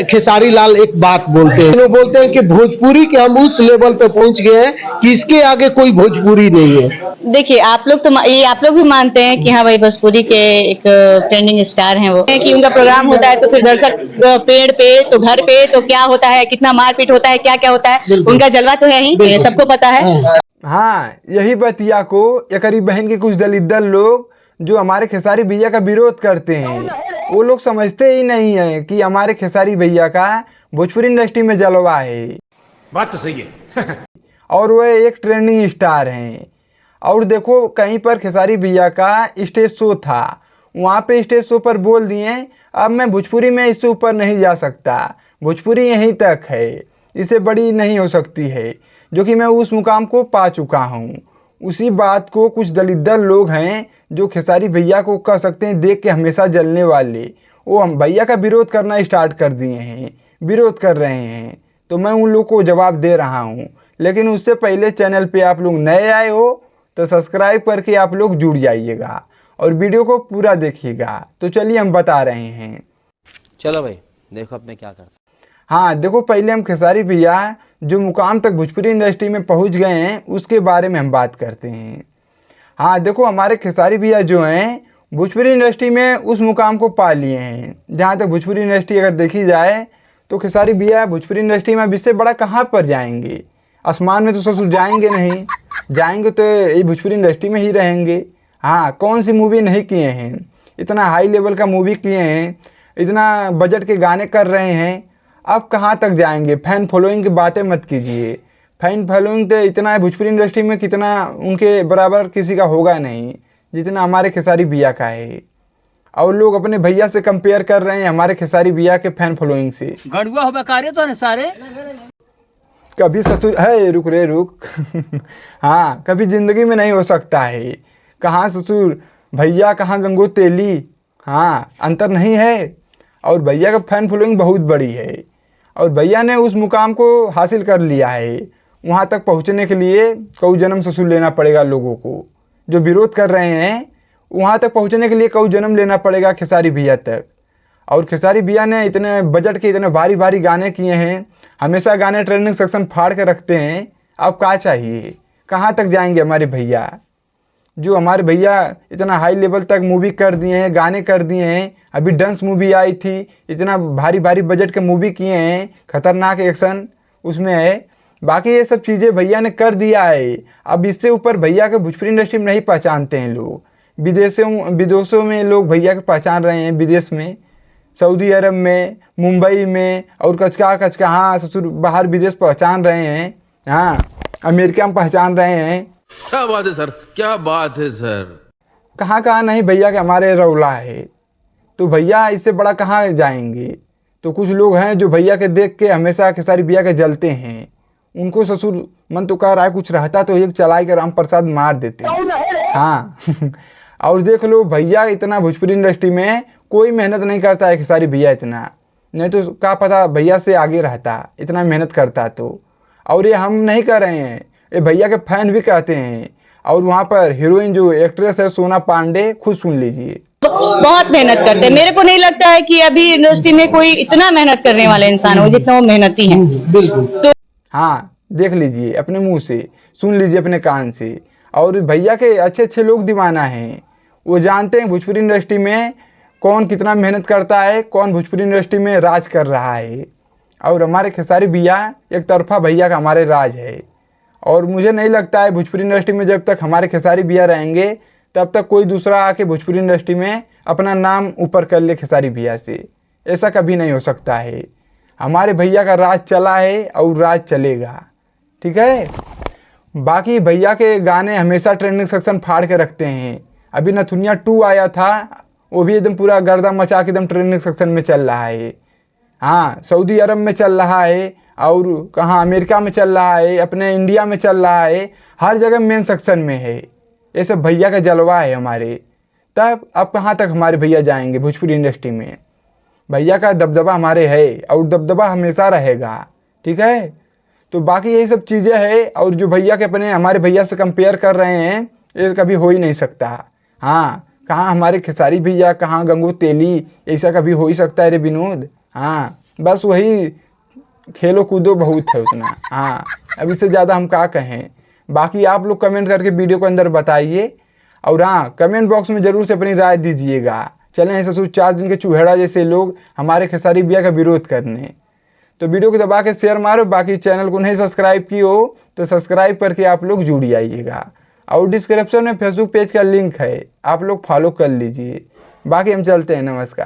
खेसारी लाल एक बात बोलते हैं, वो बोलते हैं कि भोजपुरी के हम उस लेवल पे पहुंच गए हैं कि इसके आगे कोई भोजपुरी नहीं है। देखिए आप लोग तो ये आप लोग भी मानते हैं कि हाँ भाई भोजपुरी के एक ट्रेंडिंग स्टार हैं वो, कि उनका प्रोग्राम होता है तो फिर दर्शक पेड़ पे तो घर पे तो क्या होता है, कितना मारपीट होता है, क्या क्या होता है, उनका जलवा तो है ही, ये सबको पता है। हाँ, यही बतिया को एकरी बहन के कुछ दलित दल लोग जो हमारे खेसारी भैया का विरोध करते हैं, वो लोग समझते ही नहीं है कि हमारे खेसारी भैया का भोजपुरी इंडस्ट्री में जलवा है। बात तो सही है। और वह एक ट्रेंडिंग स्टार हैं। और देखो कहीं पर खेसारी भैया का स्टेज शो था, वहाँ पे स्टेज शो पर बोल दिए अब मैं भोजपुरी में इससे ऊपर नहीं जा सकता, भोजपुरी यहीं तक है, इससे बड़ी नहीं हो सकती है, जो कि मैं उस मुकाम को पा चुका हूँ। उसी बात को कुछ दलित दल लोग हैं जो खेसारी भैया को कह सकते हैं देख के हमेशा जलने वाले, वो हम भैया का विरोध करना स्टार्ट कर दिए हैं, विरोध कर रहे हैं। तो मैं उन लोग को जवाब दे रहा हूँ, लेकिन उससे पहले चैनल पे आप लोग नए आए हो तो सब्सक्राइब करके आप लोग जुड़ जाइएगा और वीडियो को पूरा देखिएगा। तो चलिए हम बता रहे हैं। चलो भाई देखो अब मैं क्या करता। हाँ देखो, पहले हम खेसारी भैया जो मुकाम तक भोजपुरी इंडस्ट्री में पहुंच गए हैं उसके बारे में हम बात करते हैं। हाँ देखो, हमारे खेसारी भैया जो हैं भोजपुरी इंडस्ट्री में उस मुकाम को पा लिए हैं। जहाँ तक भोजपुरी इंडस्ट्री अगर देखी जाए तो खेसारी भैया भोजपुरी इंडस्ट्री में अब इससे बड़ा कहाँ पर जाएंगे। आसमान में तो ससुर जाएंगे नहीं, जाएंगे तो ये भोजपुरी इंडस्ट्री में ही रहेंगे। हाँ, कौन सी मूवी नहीं किए हैं, इतना हाई लेवल का मूवी किए हैं, इतना बजट के गाने कर रहे हैं, अब कहाँ तक जाएंगे। फैन फॉलोइंग की बातें मत कीजिए, फैन फॉलोइंग तो इतना है भोजपुरी इंडस्ट्री में, कितना उनके बराबर किसी का होगा नहीं जितना हमारे खेसारी भैया का है। और लोग अपने भैया से कंपेयर कर रहे हैं हमारे खेसारी भैया के फैन फॉलोइंग से। गड़ुआ हो बेकारे तो सारे कभी ससुर है रुक रे रुक हाँ, कभी ज़िंदगी में नहीं हो सकता है। कहाँ ससुर भैया, कहाँ गंगो तेली। हाँ, अंतर नहीं है। और भैया का फैन फॉलोइंग बहुत बड़ी है और भैया ने उस मुकाम को हासिल कर लिया है। वहाँ तक पहुँचने के लिए कई जन्म ससुर लेना पड़ेगा लोगों को। जो विरोध कर रहे हैं वहाँ तक पहुँचने के लिए कई जन्म लेना पड़ेगा खेसारी भैया तक। और खेसारी भैया ने इतने बजट के इतने भारी भारी गाने किए हैं, हमेशा गाने ट्रेंडिंग सेक्शन फाड़ के रखते हैं। अब क्या चाहिए, कहाँ तक जाएंगे हमारे भैया। जो हमारे भैया इतना हाई लेवल तक मूवी कर दिए हैं, गाने कर दिए हैं। अभी डांस मूवी आई थी, इतना भारी भारी बजट के मूवी किए हैं, खतरनाक एक्शन उसमें है। बाकी ये सब चीज़ें भैया ने कर दिया है। अब इससे ऊपर भैया के भोजपुरी इंडस्ट्री में नहीं पहचानते हैं लोग। विदेशों में लोग भैया के पहचान रहे हैं, विदेश में, सऊदी अरब में, मुंबई में और कचका हाँ ससुर बाहर विदेश पहचान रहे हैं। हाँ, अमेरिका में पहचान रहे हैं। क्या बात है सर, क्या बात है सर। कहाँ कहाँ नहीं भैया के हमारे रौला है। तो भैया इससे बड़ा कहाँ जाएंगे। तो कुछ लोग हैं जो भैया के देख के हमेशा खेसारी भैया के जलते हैं। उनको ससुर मन तो कह रहा है कुछ रहता तो एक चलाई कर राम प्रसाद मार देते। हाँ और देख लो भैया इतना भोजपुरी इंडस्ट्री में कोई मेहनत नहीं करता है खेसारी भैया इतना, नहीं तो क्या पता भैया से आगे रहता, इतना मेहनत करता तो। और ये हम नहीं कर रहे हैं, ये भैया के फैन भी कहते हैं। और वहाँ पर हीरोइन जो एक्ट्रेस है सोना पांडे, खुद सुन लीजिए। बहुत मेहनत करते हैं। मेरे को नहीं लगता है कि अभी इंडस्ट्री में कोई इतना मेहनत करने वाला इंसान हो जितना वो मेहनती है। बिल्कुल। तो हाँ, देख लीजिए अपने मुंह से, सुन लीजिए अपने कान से। और भैया के अच्छे अच्छे लोग दीवाना हैं, वो जानते हैं भोजपुरी इंडस्ट्री में कौन कितना मेहनत करता है, कौन भोजपुरी इंडस्ट्री में राज कर रहा है। और हमारे खेसारी भैया एक तरफा भैया का हमारे राज है। और मुझे नहीं लगता है भोजपुरी इंडस्ट्री में जब तक हमारे खेसारी भैया रहेंगे तब तक कोई दूसरा आके भोजपुरी इंडस्ट्री में अपना नाम ऊपर कर ले खेसारी भैया से। ऐसा कभी नहीं हो सकता है। हमारे भैया का राज चला है और राज चलेगा, ठीक है। बाकी भैया के गाने हमेशा ट्रेंडिंग सेक्शन फाड़ के रखते हैं। अभी नथुनिया 2 आया था, वो भी एकदम पूरा गर्दा मचा के एकदम ट्रेंडिंग सेक्शन में चल रहा है। हाँ, सऊदी अरब में चल रहा है और कहाँ अमेरिका में चल रहा है, अपने इंडिया में चल रहा है, हर जगह मेन सेक्शन में है। ये सब भैया का जलवा है हमारे। तब अब कहाँ तक हमारे भैया जाएंगे भोजपुरी इंडस्ट्री में। भैया का दबदबा हमारे है और दबदबा हमेशा रहेगा, ठीक है। तो बाकी यही सब चीज़ें हैं। और जो भैया के अपने हमारे भैया से कंपेयर कर रहे हैं ये कभी हो ही नहीं सकता। हाँ, कहाँ हमारे खेसारी भैया, कहाँ गंगू तेली, ऐसा कभी हो ही सकता है रे विनोद। हाँ, बस वही खेलो कूदो बहुत है उतना। हाँ, अब इससे ज़्यादा हम क्या कहें। बाकी आप लोग कमेंट करके वीडियो के अंदर बताइए, और हाँ, कमेंट बॉक्स में ज़रूर से अपनी राय दीजिएगा। चलें ऐसे 4 दिन के चूहेड़ा जैसे लोग हमारे खेसारी भैया का विरोध करने। तो वीडियो को दबा के शेयर मारो। बाकी चैनल को नहीं सब्सक्राइब की हो तो सब्सक्राइब करके आप लोग जुड़ जाइएगा, और डिस्क्रिप्शन में फेसबुक पेज का लिंक है, आप लोग फॉलो कर लीजिए। बाकी हम चलते हैं, नमस्कार।